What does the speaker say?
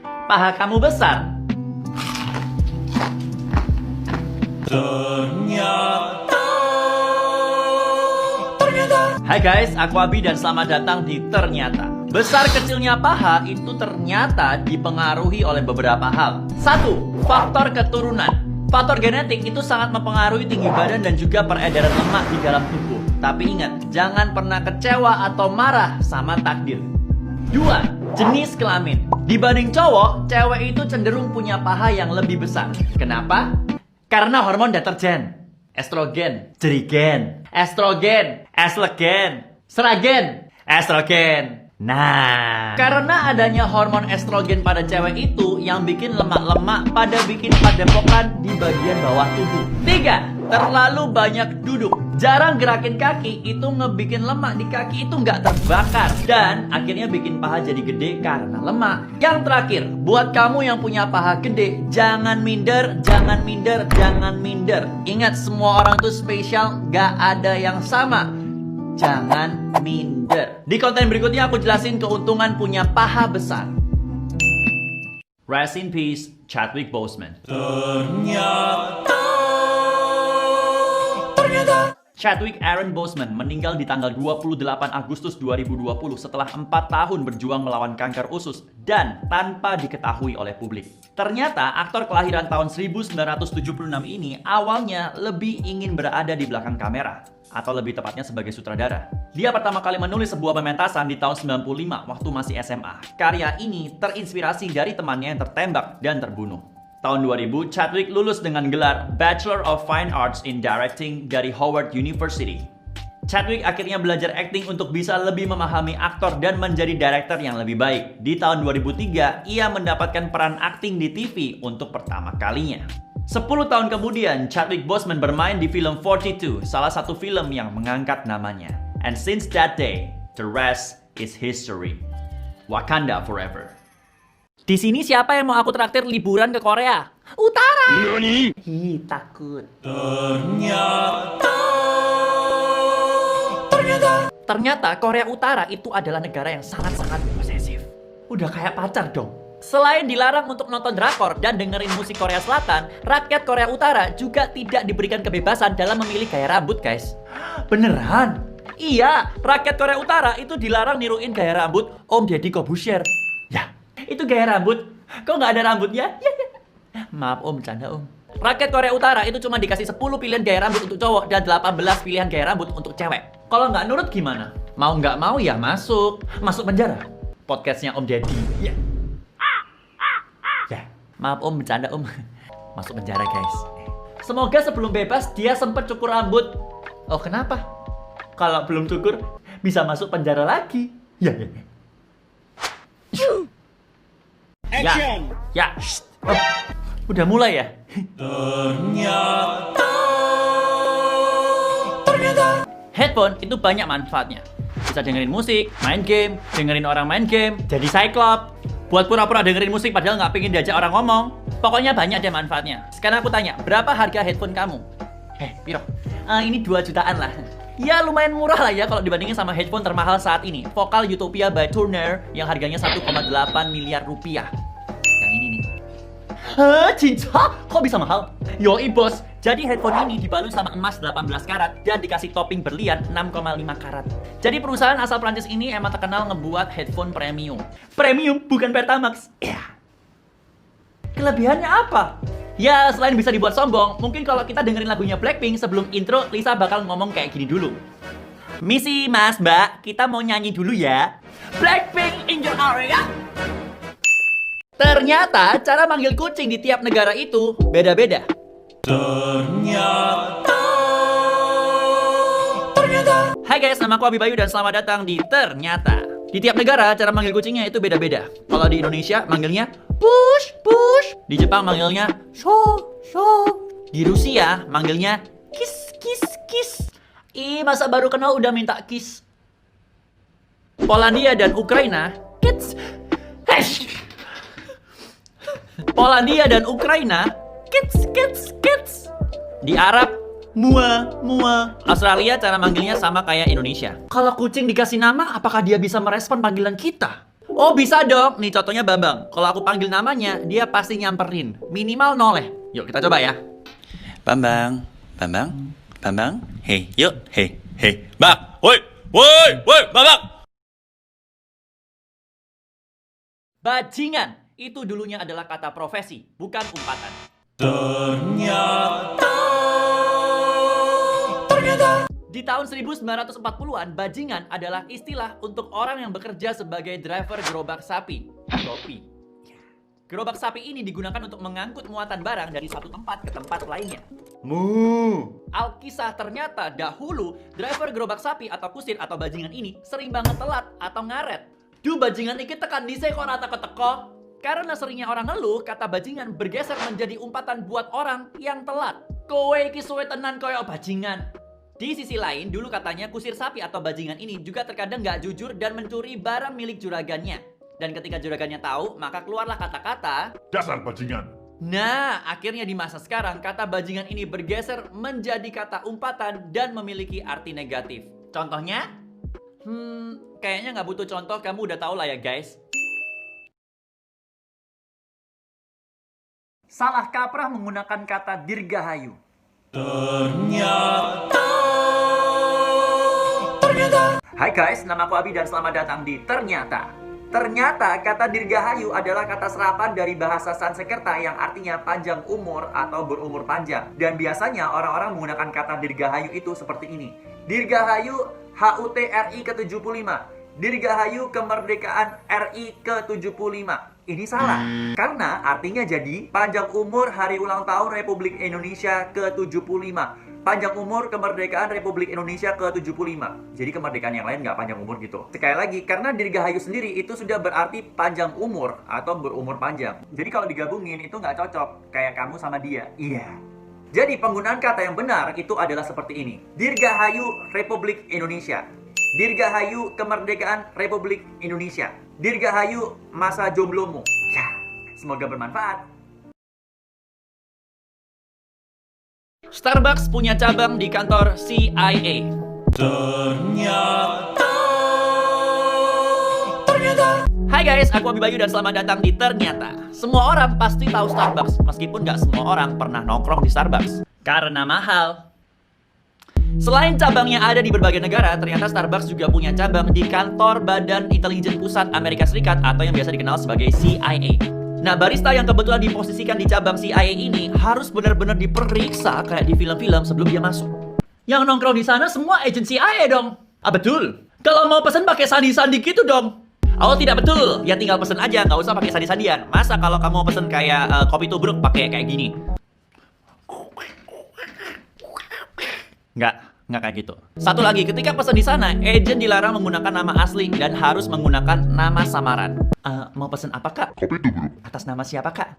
Paha kamu besar. Hai guys, aku Abi dan selamat datang di Ternyata. Besar kecilnya paha itu ternyata dipengaruhi oleh beberapa hal. 1. Faktor keturunan. Faktor genetik itu sangat mempengaruhi tinggi badan dan juga peredaran lemak di dalam tubuh. Tapi ingat, jangan pernah kecewa atau marah sama takdir. 2. Jenis kelamin. Dibanding cowok, cewek itu cenderung punya paha yang lebih besar. Kenapa? Karena hormon deterjen. Estrogen, jerigen, estrogen, eslegen, seragen, estrogen. Nah, karena adanya hormon estrogen pada cewek itu yang bikin lemak-lemak pada bikin padepokan di bagian bawah tubuh. 3. Terlalu banyak duduk. Jarang gerakin kaki itu ngebikin lemak di kaki itu nggak terbakar. Dan akhirnya bikin paha jadi gede karena lemak. Yang terakhir, buat kamu yang punya paha gede, jangan minder, jangan minder, jangan minder. Ingat, semua orang itu spesial, nggak ada yang sama. Jangan minder. Di konten berikutnya aku jelasin keuntungan punya paha besar. Rest in peace, Chadwick Boseman. Chadwick Aaron Boseman meninggal di tanggal 28 Agustus 2020 setelah 4 tahun berjuang melawan kanker usus dan tanpa diketahui oleh publik. Ternyata aktor kelahiran tahun 1976 ini awalnya lebih ingin berada di belakang kamera, atau lebih tepatnya sebagai sutradara. Dia pertama kali menulis sebuah pementasan di tahun 95 waktu masih SMA. Karya ini terinspirasi dari temannya yang tertembak dan terbunuh. Tahun 2000, Chadwick lulus dengan gelar Bachelor of Fine Arts in Directing dari Howard University. Chadwick akhirnya belajar acting untuk bisa lebih memahami aktor dan menjadi director yang lebih baik. Di tahun 2003, ia mendapatkan peran akting di TV untuk pertama kalinya. 10 tahun kemudian, Chadwick Boseman bermain di film 42, salah satu film yang mengangkat namanya. And since that day, the rest is history. Wakanda forever. Di sini siapa yang mau aku traktir liburan ke Korea Utara? Nani? Hi, takut. Ternyata Korea Utara itu adalah negara yang sangat-sangat posesif. Udah kayak pacar dong. Selain dilarang untuk nonton drakor dan dengerin musik Korea Selatan, rakyat Korea Utara juga tidak diberikan kebebasan dalam memilih gaya rambut, guys. Beneran? Iya, rakyat Korea Utara itu dilarang niruin gaya rambut Om Deddy Corbuzier. Ya, itu gaya rambut. Kok nggak ada rambutnya? Maaf Om, bercanda Om. Rakyat Korea Utara itu cuma dikasih 10 pilihan gaya rambut untuk cowok dan 18 pilihan gaya rambut untuk cewek. Kalau nggak nurut gimana? Mau nggak mau ya masuk. Masuk penjara. Podcastnya Om Deddy. Ya. Ya, maaf Om, bercanda Om. Masuk penjara guys. Semoga sebelum bebas dia sempet cukur rambut. Oh kenapa? Kalau belum cukur bisa masuk penjara lagi. Ya. Action. Ya. Oh, udah mulai ya? Ternyata. Headphone itu banyak manfaatnya. Bisa dengerin musik, main game, dengerin orang main game, jadi cyclop. Buat pura-pura dengerin musik padahal nggak pengen diajak orang ngomong. Pokoknya banyak deh manfaatnya. Sekarang aku tanya, berapa harga headphone kamu? Piro? Ini 2 jutaan lah. Ya lumayan murah lah ya kalau dibandingin sama headphone termahal saat ini, Vocal Utopia by Turner yang harganya 1,8 miliar rupiah. Yang ini nih. Cinta? Kok bisa mahal? Yoi bos, jadi headphone ini dibalut sama emas 18 karat dan dikasih topping berlian 6,5 karat. Jadi perusahaan asal Prancis ini emang terkenal ngebuat headphone premium. Premium bukan Pertamax. Ya. Kelebihannya apa? Ya, selain bisa dibuat sombong, mungkin kalau kita dengerin lagunya Blackpink sebelum intro, Lisa bakal ngomong kayak gini dulu. Misi mas mbak, kita mau nyanyi dulu ya. Blackpink in your area. Ternyata cara manggil kucing di tiap negara itu beda-beda. Ternyata. Hai guys, nama aku Abi Bayu dan selamat datang di Ternyata. Di tiap negara cara manggil kucingnya itu beda-beda. Kalau di Indonesia manggilnya push, push. Di Jepang manggilnya sho, sho. Di Rusia manggilnya kiss, kiss, kiss. Masa baru kenal udah minta kiss. Polandia dan Ukraina kids. Polandia dan Ukraina kids, kids, kids. Di Arab mua, mua. Australia cara manggilnya sama kayak Indonesia. Kalau kucing dikasih nama, apakah dia bisa merespon panggilan kita? Oh bisa dong. Nih contohnya Bambang. Kalau aku panggil namanya, dia pasti nyamperin. Minimal noleh. Yuk kita coba ya. Bambang, Bambang, Bambang, hei, yuk, hei, hei, Bang, woi, woi, woi, Bambang. Bajingan. Itu dulunya adalah kata profesi, bukan umpatan. Di tahun 1940-an, bajingan adalah istilah untuk orang yang bekerja sebagai driver gerobak sapi. Kopi. Gerobak sapi ini digunakan untuk mengangkut muatan barang dari satu tempat ke tempat lainnya. Alkisah ternyata dahulu driver gerobak sapi atau kusir atau bajingan ini sering banget telat atau ngaret. Duh bajingan iki tekan dhisik kok ora teko-teko. Karena seringnya orang ngeluh, kata bajingan bergeser menjadi umpatan buat orang yang telat. Kowe iki suwe tenan koyo bajingan. Di sisi lain, dulu katanya kusir sapi atau bajingan ini juga terkadang nggak jujur dan mencuri barang milik juragannya. Dan ketika juragannya tahu, maka keluarlah kata-kata Dasar bajingan. Nah, akhirnya di masa sekarang, kata bajingan ini bergeser menjadi kata umpatan dan memiliki arti negatif. Contohnya? Kayaknya nggak butuh contoh, kamu udah tahu lah ya guys. Salah kaprah menggunakan kata dirgahayu. Hai guys, nama aku Abi dan selamat datang di Ternyata. Ternyata kata dirgahayu adalah kata serapan dari bahasa Sanskerta yang artinya panjang umur atau berumur panjang. Dan biasanya orang-orang menggunakan kata dirgahayu itu seperti ini. Dirgahayu HUT RI ke-75. Dirgahayu kemerdekaan RI ke-75. Ini salah, karena artinya jadi panjang umur hari ulang tahun Republik Indonesia ke-75. Panjang umur kemerdekaan Republik Indonesia ke-75. Jadi kemerdekaan yang lain nggak panjang umur gitu. Sekali lagi, karena dirgahayu sendiri itu sudah berarti panjang umur atau berumur panjang. Jadi kalau digabungin itu nggak cocok, kayak kamu sama dia. Iya. Jadi penggunaan kata yang benar itu adalah seperti ini. Dirgahayu Republik Indonesia. Dirgahayu kemerdekaan Republik Indonesia. Dirgahayu masa jomblomu. Ya, semoga bermanfaat. Starbucks punya cabang di kantor CIA. Hai guys, aku Abi Bayu dan selamat datang di Ternyata. Semua orang pasti tahu Starbucks, meskipun nggak semua orang pernah nongkrong di Starbucks. Karena mahal. Selain cabangnya ada di berbagai negara, ternyata Starbucks juga punya cabang di kantor Badan Intelijen Pusat Amerika Serikat atau yang biasa dikenal sebagai CIA. Nah, barista yang kebetulan diposisikan di cabang CIA ini harus benar-benar diperiksa kayak di film-film sebelum dia masuk. Yang nongkrong di sana semua agen CIA dong. Ah betul. Kalau mau pesen pakai sandi-sandi gitu dong. Oh tidak betul. Ya tinggal pesen aja, nggak usah pakai sandi-sandian. Masa kalau kamu mau pesen kayak kopi tubruk pakai kayak gini? Nggak kayak gitu. Satu lagi, ketika pesan di sana, agent dilarang menggunakan nama asli dan harus menggunakan nama samaran. Mau pesen apa kak? Kopi tubruk. Atas nama siapa kak?